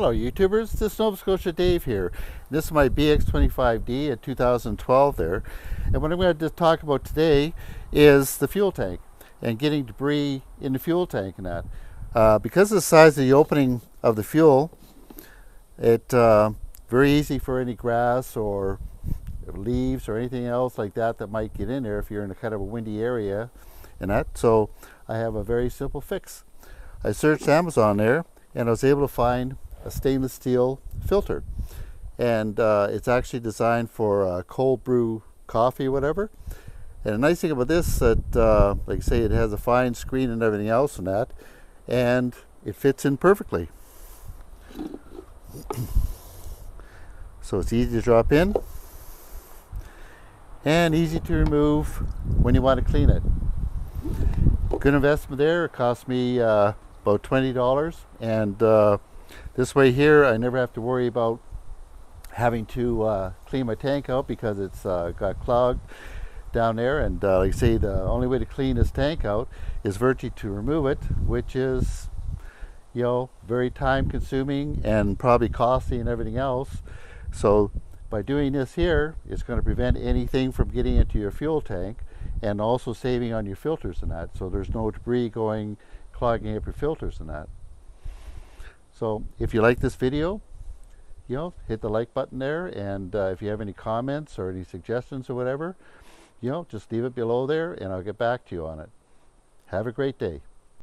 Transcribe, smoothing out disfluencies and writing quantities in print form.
Hello YouTubers, this is Nova Scotia Dave here. This is my BX25D in 2012 there. And what I'm going to talk about today is the fuel tank and getting debris in the fuel tank and that. Because of the size of the opening of the fuel, it's very easy for any grass or leaves or anything else like that that might get in there if you're in a kind of a windy area and that. So I have a very simple fix. I searched Amazon there and I was able to find a stainless steel filter, and it's actually designed for cold brew coffee or whatever. And the nice thing about this that like I say, it has a fine screen and everything else and that, and it fits in perfectly. So it's easy to drop in and easy to remove when you want to clean it. Good investment there. It cost me about $20, and this way here I never have to worry about having to clean my tank out because it's got clogged down there. And like I say, the only way to clean this tank out is virtually to remove it, which is, you know, very time consuming and probably costly and everything else. So by doing this here, it's going to prevent anything from getting into your fuel tank and also saving on your filters and that. So there's no debris going clogging up your filters and that. So if you like this video, you know, hit the like button there, and if you have any comments or any suggestions or whatever, you know, just leave it below there and I'll get back to you on it. Have a great day.